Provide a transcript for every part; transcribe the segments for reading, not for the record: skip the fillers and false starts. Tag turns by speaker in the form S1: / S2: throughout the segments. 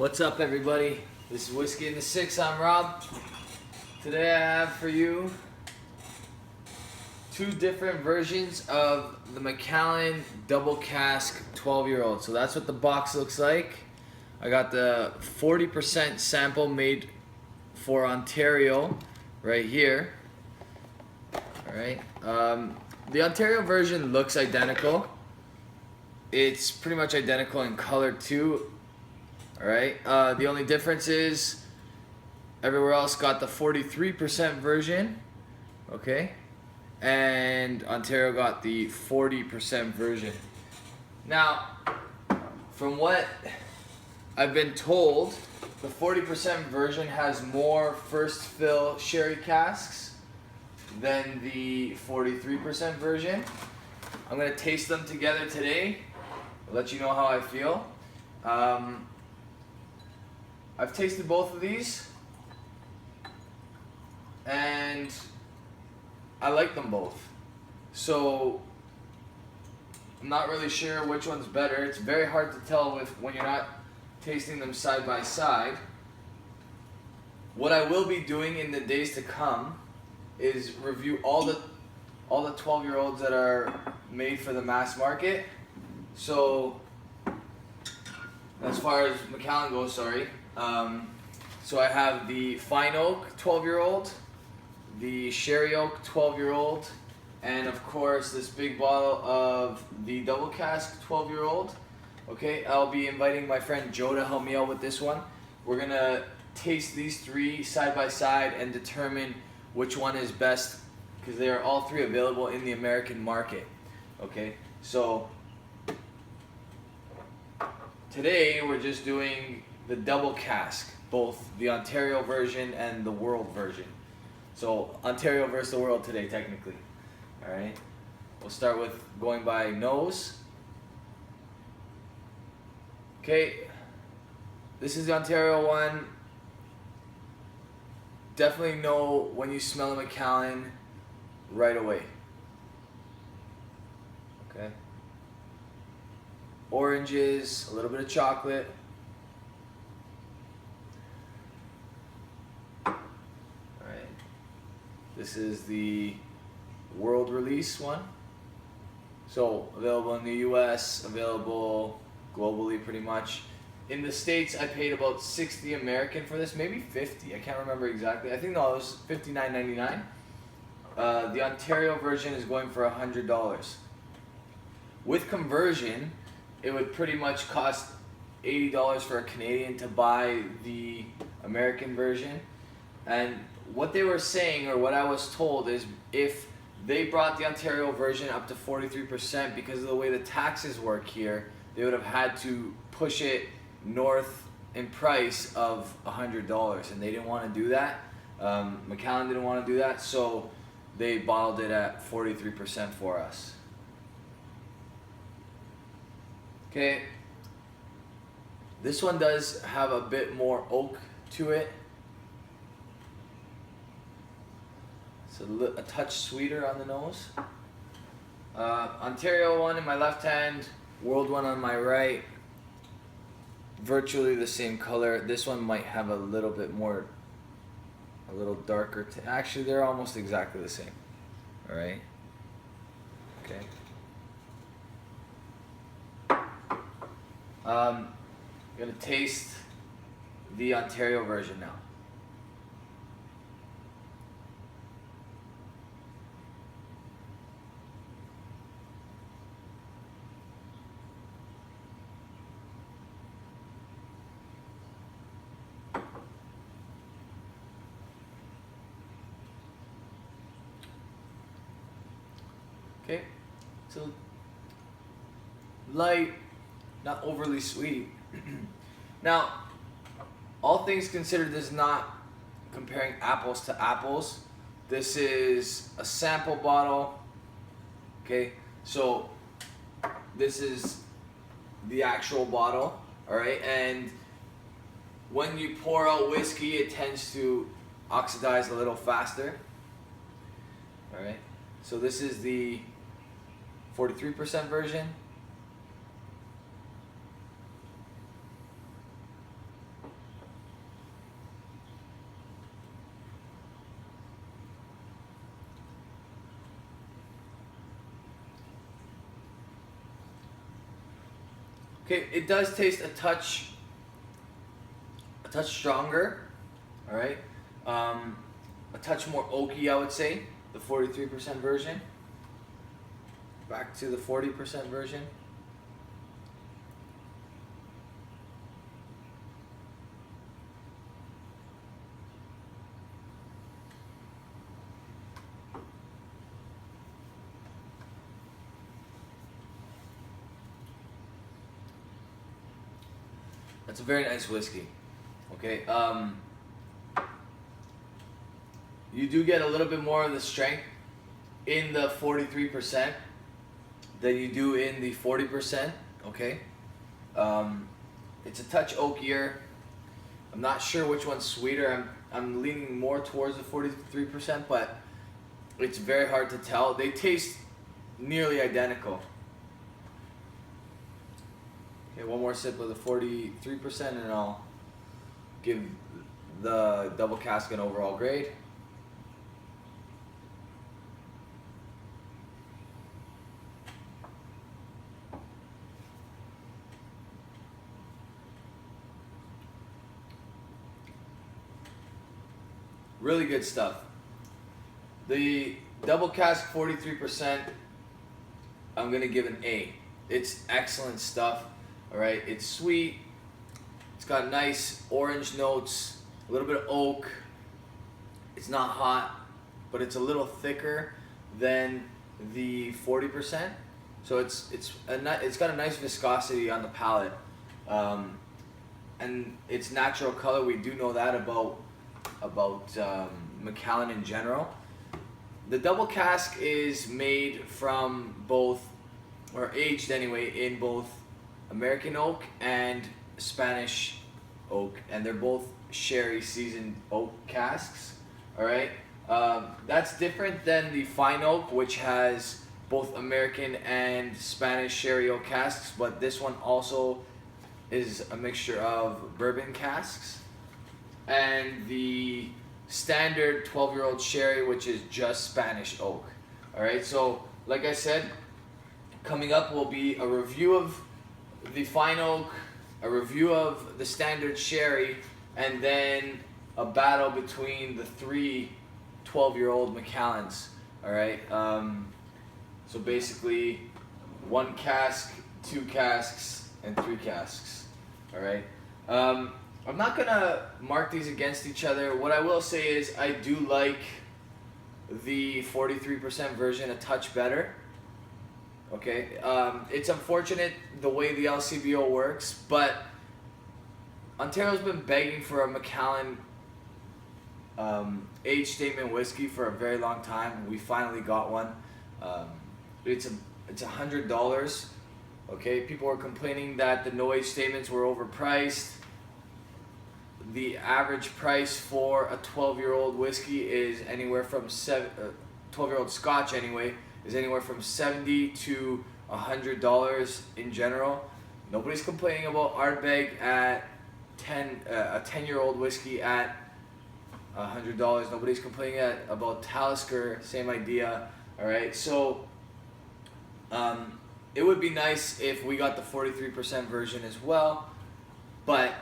S1: What's up, everybody? This is Whiskey in the Six. I'm Rob. Today I have for you two different versions of the Macallan Double Cask 12-year-old. So that's what the box looks like. I got the 40% sample made for Ontario right here. All right. The Ontario version looks identical. It's pretty much identical in color too. All right. The only difference is everywhere else got the 43% version, okay, and Ontario got the 40% version. Now, from what I've been told, the 40% version has more first fill sherry casks than the 43% version. I'm gonna taste them together today. I'll let you know how I feel. I've tasted both of these and I like them both. So I'm not really sure which one's better. It's very hard to tell when you're not tasting them side by side. What I will be doing in the days to come is review all the 12-year-olds that are made for the mass market. So as far as Macallan goes, sorry. So I have the Fine Oak 12-year-old, the Sherry Oak 12-year-old, and of course this big bottle of the Double Cask 12-year-old. Okay, I'll be inviting my friend Joe to help me out with this one. We're gonna taste these three side by side and determine which one is best, because they are all three available in the American market. Okay, so today we're just doing the Double Cask, both the Ontario version and the world version. So Ontario versus the world today, technically. All right, we'll start with going by nose. Okay, this is the Ontario one. Definitely know when you smell a Macallan right away. Okay. Oranges, a little bit of chocolate. Alright. This is the world release one. So available in the US, available globally pretty much. In the States, I paid about 60 American for this, maybe 50. I can't remember exactly. I think no, it was $59.99. The Ontario version is going for $100. With conversion, it would pretty much cost $80 for a Canadian to buy the American version. And what they were saying, or what I was told, is if they brought the Ontario version up to 43%, because of the way the taxes work here, they would have had to push it north in price of $100, and they didn't want to do that. Macallan didn't want to do that, so they bottled it at 43% for us. Okay, this one does have a bit more oak to it. It's a touch sweeter on the nose. Ontario one in my left hand, world one on my right. Virtually the same color. This one might have a little bit more, a little darker. Actually, they're almost exactly the same. All right. Okay. I'm gonna taste the Ontario version now. Okay, so light, not overly sweet. Now, all things considered, this is not comparing apples to apples. This is a sample bottle. Okay, so this is the actual bottle. All right, and when you pour out whiskey, it tends to oxidize a little faster. All right, so this is the 43% version. Okay, it does taste a touch stronger. All right, a touch more oaky, I would say. The 43% version. Back to the 40% version. That's a very nice whiskey. Okay, you do get a little bit more of the strength in the 43% than you do in the 40%. Okay, it's a touch oakier. I'm not sure which one's sweeter. I'm leaning more towards the 43%, but it's very hard to tell. They taste nearly identical. Okay, one more sip of the 43% and I'll give the Double Cask an overall grade. Really good stuff. The Double Cask 43%, I'm gonna give an A. It's excellent stuff. All right, it's sweet. It's got nice orange notes, a little bit of oak. It's not hot, but it's a little thicker than the 40%. So it's got a nice viscosity on the palate, and it's natural color. We do know that about Macallan in general. The Double Cask is made from both, or aged anyway, in both American oak and Spanish oak, and they're both sherry seasoned oak casks. All right, that's different than the fine oak, which has both American and Spanish sherry oak casks, but this one also is a mixture of bourbon casks, and the standard 12-year-old sherry, which is just Spanish oak. All right, so like I said, coming up will be a review of the fine oak, a review of the standard sherry, and then a battle between the three 12-year-old Macallans. All right, so basically 1 cask, 2 casks, and 3 casks. All right, I'm not gonna mark these against each other. What I will say is I do like the 43% version a touch better. Okay, it's unfortunate the way the LCBO works, but Ontario's been begging for a Macallan age statement whiskey for a very long time. We finally got one. It's $100. Okay, people were complaining that the no age statements were overpriced. The average price for a 12-year-old whiskey is anywhere from 12-year-old Scotch anyway, is anywhere from $70 to $100 in general. Nobody's complaining about Ardbeg at a 10-year-old whiskey at $100. Nobody's complaining about Talisker, same idea. All right, so it would be nice if we got the 43% version as well, but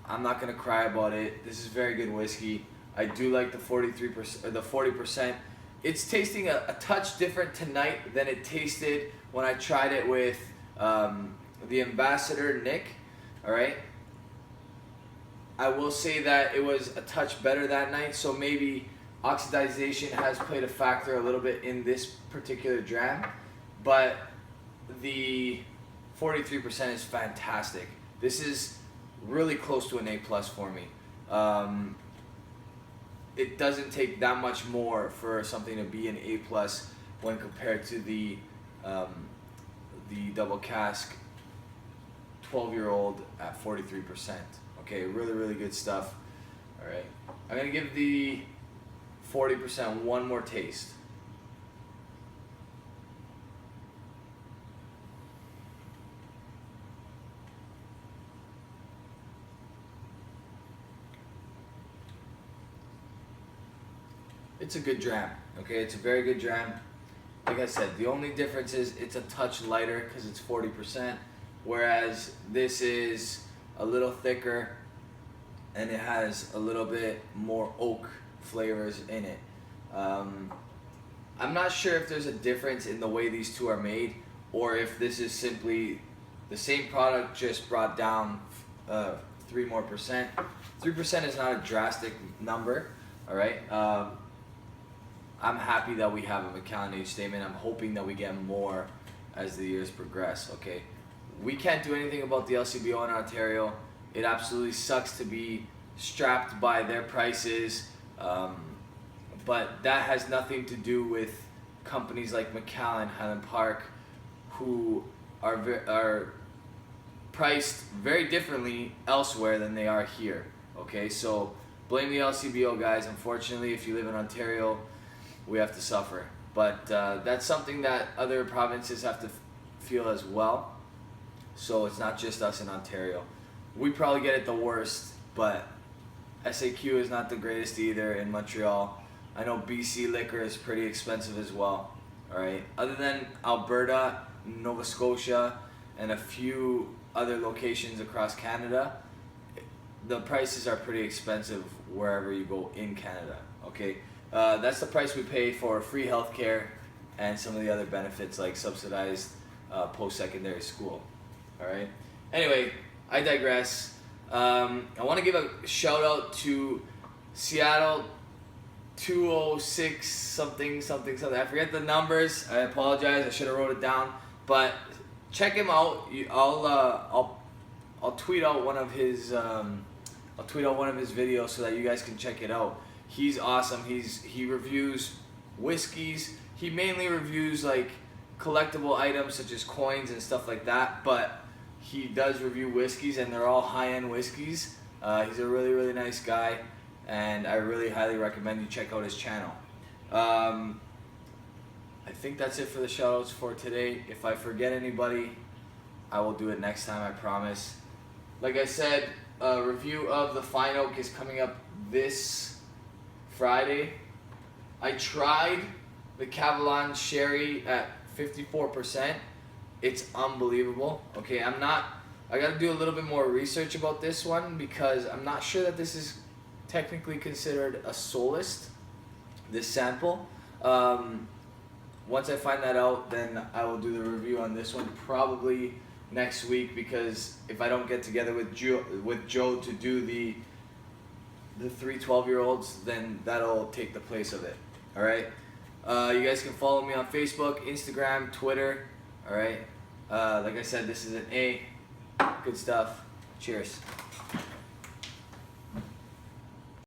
S1: I'm not gonna cry about it. This is very good whiskey. I do like the 43%, or the 40%. It's tasting a touch different tonight than it tasted when I tried it with the Ambassador Nick. All right. I will say that it was a touch better that night, so maybe oxidization has played a factor a little bit in this particular dram, but the 43% is fantastic. This is really close to an A+ for me. It doesn't take that much more for something to be an A+ when compared to the Double Cask 12-year-old at 43%. Okay, really, really good stuff. All right, I'm gonna give the 40% one more taste. It's a good dram. Okay, it's a very good dram. Like I said, the only difference is it's a touch lighter because it's 40%. whereas this is a little thicker and it has a little bit more oak flavors in it. I'm not sure if there's a difference in the way these two are made, or if this is simply the same product just brought down 3 more percent. 3% is not a drastic number, all right? I'm happy that we have a Macallan age statement. I'm hoping that we get more as the years progress, okay? We can't do anything about the LCBO in Ontario. It absolutely sucks to be strapped by their prices, but that has nothing to do with companies like Macallan, Highland Park, who are priced very differently elsewhere than they are here, okay? So blame the LCBO, guys. Unfortunately, if you live in Ontario, we have to suffer. But that's something that other provinces have to feel as well. So it's not just us in Ontario. We probably get it the worst, but SAQ is not the greatest either in Montreal. I know BC liquor is pretty expensive as well. All right. Other than Alberta, Nova Scotia, and a few other locations across Canada, the prices are pretty expensive wherever you go in Canada. Okay. That's the price we pay for free healthcare and some of the other benefits like subsidized post-secondary school. All right. Anyway, I digress. I want to give a shout out to Seattle 206 something. I forget the numbers. I apologize. I should have wrote it down. But check him out. I'll tweet out one of his videos so that you guys can check it out. He's awesome. He reviews whiskeys. He mainly reviews like collectible items such as coins and stuff like that, but he does review whiskeys, and they're all high-end whiskeys. He's a really, really nice guy, and I really highly recommend you check out his channel. I think that's it for the shoutouts for today. If I forget anybody, I will do it next time, I promise. Like I said, a review of the Fine Oak is coming up this Friday. I tried the Macallan Sherry at 54%. It's unbelievable. Okay, I gotta do a little bit more research about this one because I'm not sure that this is technically considered a solist, this sample. Once I find that out, then I will do the review on this one probably next week, because if I don't get together with Joe to do the 3 12-year-olds, then that'll take the place of it. All right. You guys can follow me on Facebook, Instagram, Twitter. All right. Like I said, this is an A. Good stuff. Cheers.